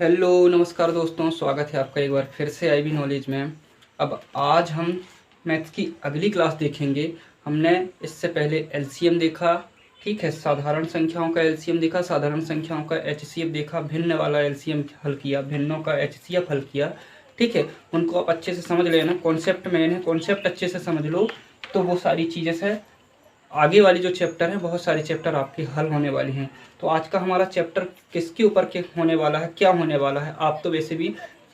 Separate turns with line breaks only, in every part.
Hello नमस्कार दोस्तों, स्वागत है आपका एक बार फिर से आईबी नॉलेज में। अब आज हम मैथ्स की अगली क्लास देखेंगे। हमने इससे पहले एलसीएम देखा, ठीक है, साधारण संख्याओं का एलसीएम देखा, साधारण संख्याओं का एचसीएफ देखा, भिन्न वाला एलसीएम हल किया, भिन्नों का एचसीएफ हल किया, ठीक है। उनको आप अच्छे से समझ लेना, कॉन्सेप्ट मेन है, कॉन्सेप्ट अच्छे से समझ लो तो वो सारी चीज़ें से आगे वाली जो चैप्टर है, बहुत सारे चैप्टर आपके हल होने वाली हैं। तो आज का हमारा चैप्टर किसके ऊपर के होने वाला है, क्या होने वाला है, आप तो वैसे भी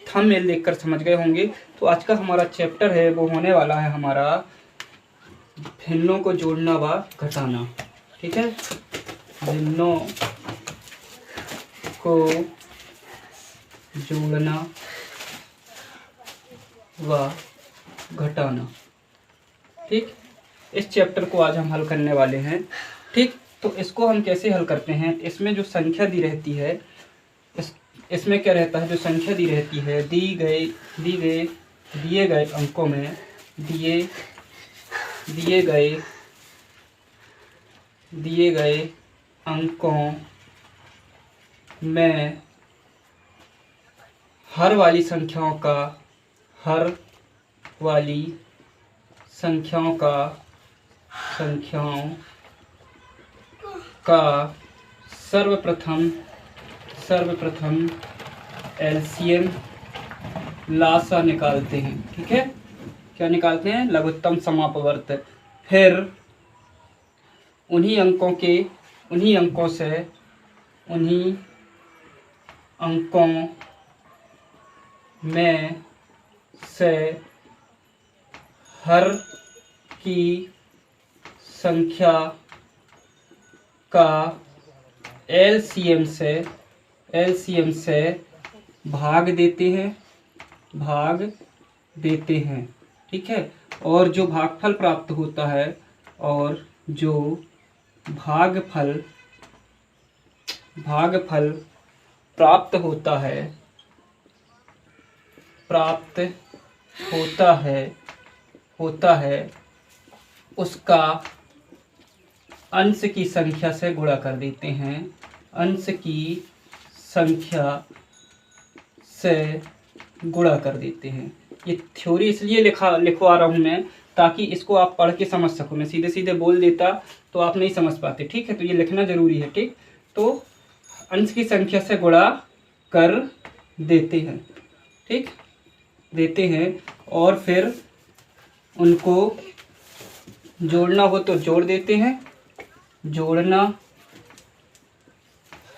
थंबनेल देखकर समझ गए होंगे। तो आज का हमारा चैप्टर है वो होने वाला है हमारा भिन्नों को जोड़ना व घटाना, ठीक है। भिन्नों को जोड़ना व घटाना, ठीक। इस चैप्टर को आज हम हल करने वाले हैं, ठीक। तो इसको हम कैसे हल करते हैं, इसमें जो संख्या दी रहती है, इसमें क्या रहता है, जो संख्या दी रहती है दिए गए अंकों में दिए गए अंकों में हर वाली संख्याओं का सर्वप्रथम एलसीएम लासा निकालते हैं, ठीक है। क्या निकालते हैं? लघुत्तम समापवर्त। फिर उन्हीं अंकों में से हर की संख्या का एलसीएम से भाग देते हैं, ठीक है। और जो भागफल प्राप्त होता है, और जो भागफल प्राप्त होता है उसका अंश की संख्या से गुणा कर देते हैं। अंश की संख्या से गुणा कर देते हैं। ये थ्योरी इसलिए लिखवा रहा हूँ मैं, ताकि इसको आप पढ़ के समझ सको। मैं सीधे सीधे बोल देता तो आप नहीं समझ पाते, ठीक है। तो ये लिखना जरूरी है, ठीक। तो अंश की संख्या से गुणा कर देते हैं, ठीक, देते हैं। और फिर उनको जोड़ना हो तो जोड़ देते हैं, जोड़ना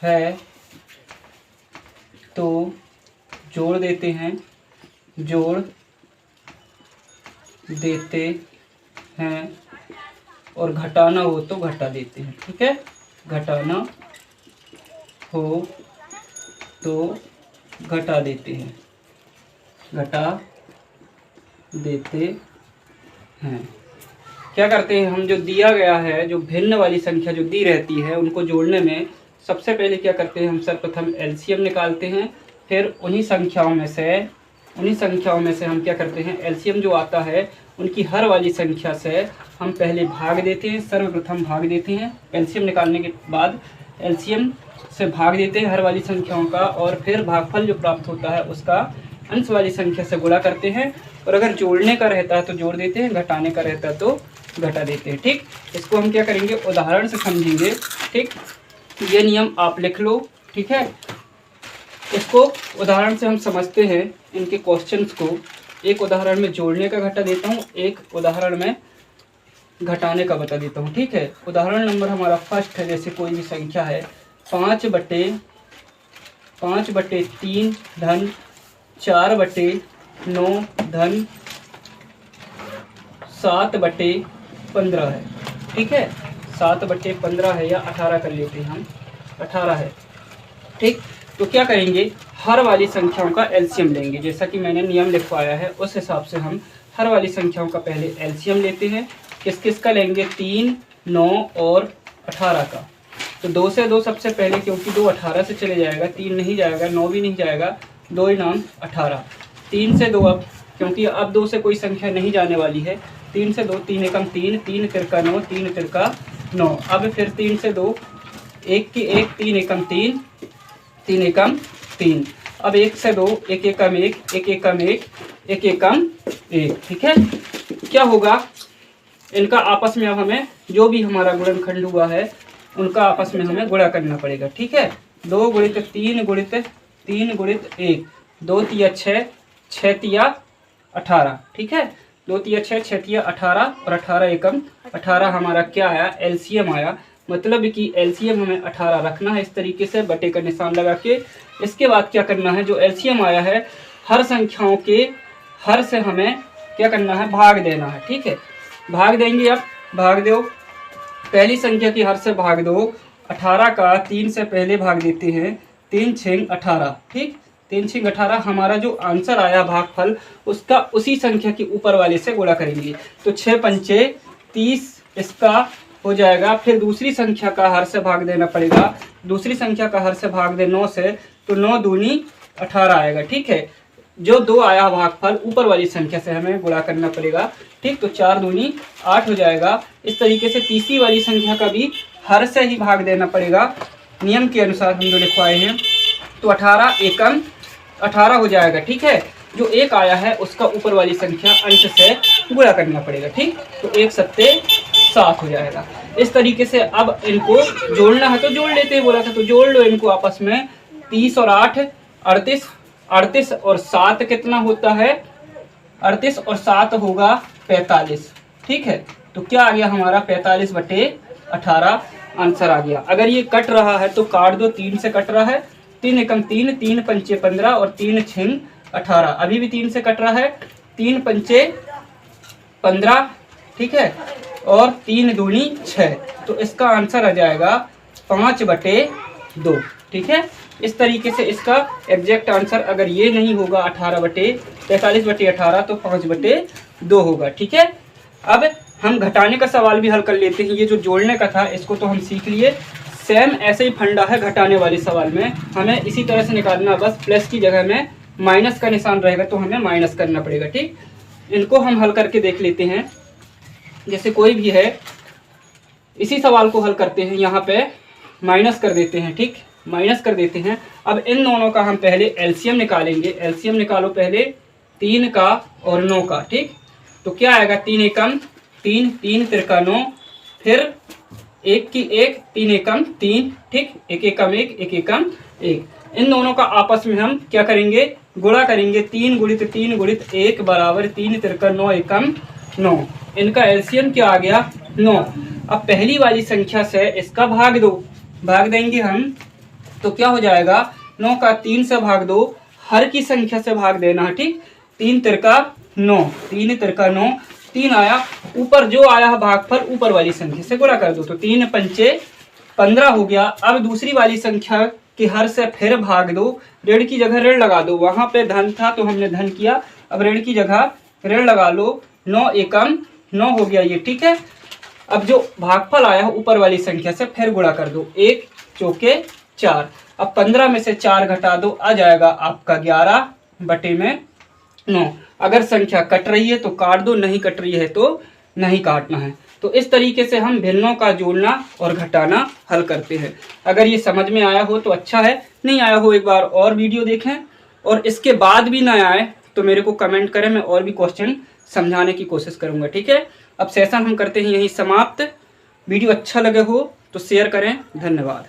है तो जोड़ देते हैं, और घटाना हो तो घटा देते हैं, ठीक है। घटाना हो तो घटा देते हैं, क्या करते हैं हम, जो दिया गया है, जो भिन्न वाली संख्या जो दी रहती है, उनको जोड़ने में सबसे पहले क्या करते हैं हम, सर्वप्रथम एलसीएम निकालते हैं। फिर उन्हीं संख्याओं में से हम क्या करते हैं, एलसीएम जो आता है उनकी हर वाली संख्या से हम पहले भाग देते हैं, सर्वप्रथम भाग देते हैं। एलसीएम निकालने के बाद एलसीएम से भाग देते हैं हर वाली संख्याओं का, और फिर भागफल जो प्राप्त होता है उसका अंश वाली संख्या से गुणा करते हैं। और अगर जोड़ने का रहता है तो जोड़ देते हैं, घटाने का रहता है तो घटा देते हैं, ठीक। इसको हम क्या करेंगे, उदाहरण से समझेंगे, ठीक। ये नियम आप लिख लो, ठीक है। इसको उदाहरण से हम समझते हैं, इनके क्वेश्चंस को। एक उदाहरण में जोड़ने का घटा देता हूँ, एक उदाहरण में घटाने का बता देता हूँ, ठीक है। उदाहरण नंबर हमारा फर्स्ट है, जैसे कोई भी संख्या है 5/3 धन 4/9 धन 7/15 है, ठीक है। 7/15 है, या 18 कर लेते हैं हम, 18 है, ठीक। तो क्या करेंगे, हर वाली संख्याओं का एलसीएम लेंगे, जैसा कि मैंने नियम लिखवाया है उस हिसाब से हम हर वाली संख्याओं का पहले एलसीएम लेते हैं। किस किस का लेंगे, 3, 9 और 18 का। तो 2 से 2 सबसे पहले, क्योंकि 2 18 से चले जाएगा, 3 नहीं जाएगा, 9 भी नहीं जाएगा, 2 इनाम 18। 3 से 2 अब, क्योंकि अब 2 से कोई संख्या नहीं जाने वाली है, 3 से 2, 3 एकम 3, 3 तिरका 9, 3 तिरका 9। अब फिर 3 से 2, 1 की 1, 3 एकम 3, 3 एकम 3। अब 1 से 2, 1 एकम 1, 1 एकम 1, 1 एकम 1, ठीक है। क्या होगा, इनका आपस में अब हमें जो भी हमारा गुणनखंड हुआ है उनका आपस में हमें गुणा करना पड़ेगा, ठीक है। 2 गुणित 3 गुणित 3 गुणित 1, 2 तिया 6, 6 तिया 18, ठीक है। 2 तिया 6, 6 तिया 18 और 18 एकम 18 हमारा क्या आया, एलसीएम आया। मतलब कि एलसीएम हमें 18 रखना है इस तरीके से बटे का निशान लगा के। इसके बाद क्या करना है, जो एलसीएम आया है हर संख्याओं के हर से हमें क्या करना है, भाग देना है, ठीक है। भाग देंगे, अब भाग दो, पहली संख्या की हर से भाग दो। 18 का 3 से पहले भाग देते हैं, 3 6 18, ठीक। 3 6 18 हमारा जो आंसर आया भागफल उसका उसी संख्या की ऊपर वाले से गुणा करेंगे। तो 6 पंचे 30 इसका हो जाएगा। फिर दूसरी संख्या का हर से भाग देना पड़ेगा। दूसरी संख्या का हर से भाग दे 9 से, तो 9 दूनी 18 आएगा, ठीक है। जो 2 आया भागफल ऊपर वाली संख्या से हमें गुणा करना पड़ेगा, ठीक। तो 4 दूनी 8 हो जाएगा। इस तरीके से तीसरी वाली संख्या का भी हर से ही भाग देना पड़ेगा नियम के अनुसार हम जो लिखवाए हैं। तो 18 एकम 18 हो जाएगा, ठीक है। जो 1 आया है उसका ऊपर वाली संख्या अंश से गुणा करना पड़ेगा, ठीक। तो 1 सत्ते 7 हो जाएगा। इस तरीके से अब इनको जोड़ना है तो जोड़ लेते हैं, बोला था तो जोड़ लो इनको आपस में। 30 और 8 38, 38 और 7 कितना होता है, 38 और 7 होगा 45, ठीक है। तो क्या आ गया हमारा 45 बटे 18 आंसर आ गया। अगर ये कट रहा है तो काट दो, 3 से कट रहा है, 3 एकम 3, 3 पंचे 15 और 3 6 18, अभी भी 3 से कट रहा है, 3 पंचे 15, ठीक है, और 3 दूनी 6। तो इसका आंसर आ जाएगा 5 बटे 2, ठीक है। इस तरीके से इसका एग्जैक्ट आंसर अगर ये नहीं होगा 45 बटे 18 तो 5 बटे 2 होगा, ठीक है। अब हम घटाने का सवाल भी हल कर लेते हैं। ये जो जोड़ने का था इसको तो हम सीख लिए, सेम ऐसे ही फंडा है घटाने वाले सवाल में। हमें इसी तरह से निकालना, बस प्लस की जगह में माइनस का निशान रहेगा तो हमें माइनस करना पड़ेगा, ठीक। इनको हम हल करके देख लेते हैं। जैसे कोई भी है, इसी सवाल को हल करते हैं, यहाँ पे माइनस कर देते हैं, ठीक, माइनस कर देते हैं। अब इन दोनों का हम पहले एलसीएम निकालेंगे। एलसीएम निकालो पहले 3 का और 9 का, ठीक। तो क्या आएगा, 3 एकम 3, 3 तिरका 9, फिर 1 की 1, 3 एकम 3, ठीक, 1 एकम 1, 1 एकम 1। इन दोनों का आपस में हम क्या करेंगे, गुणा करेंगे। 3 गुणित 3 गुणित 1 बराबर 3 तिरका 9 एकम 9। इनका एलसीएम क्या आ गया, 9। अब पहली वाली संख्या से इसका भाग दो, भाग देंगे हम, तो क्या हो जाएगा, 9 का 3 से भाग दो, हर की संख्या से भाग देना है, ठीक। 3 तिरका 9, 3 तिरका 9, 3 आया, ऊपर जो आया है भागफल ऊपर वाली संख्या से गुणा कर दो, तो 3 पंचे 15 हो गया। अब दूसरी वाली संख्या के हर से फिर भाग दो, ऋण की जगह ऋण लगा दो, वहां पे धन था तो हमने धन किया, अब ऋण की जगह ऋण लगा लो। 9 एकम 9 हो गया ये, ठीक है। अब जो भागफल आया है ऊपर वाली संख्या से फिर गुणा कर दो, 1 चौके 4। अब 15 में से 4 घटा दो, आ जाएगा आपका 11 बटे में 9। अगर संख्या कट रही है तो काट दो, नहीं कट रही है तो नहीं काटना है। तो इस तरीके से हम भिन्नों का जोड़ना और घटाना हल करते हैं। अगर ये समझ में आया हो तो अच्छा है, नहीं आया हो एक बार और वीडियो देखें, और इसके बाद भी ना आए तो मेरे को कमेंट करें, मैं और भी क्वेश्चन समझाने की कोशिश करूंगा, ठीक है। अब सेशन हम करते हैं यहीं समाप्त। वीडियो अच्छा लगे हो तो शेयर करें, धन्यवाद।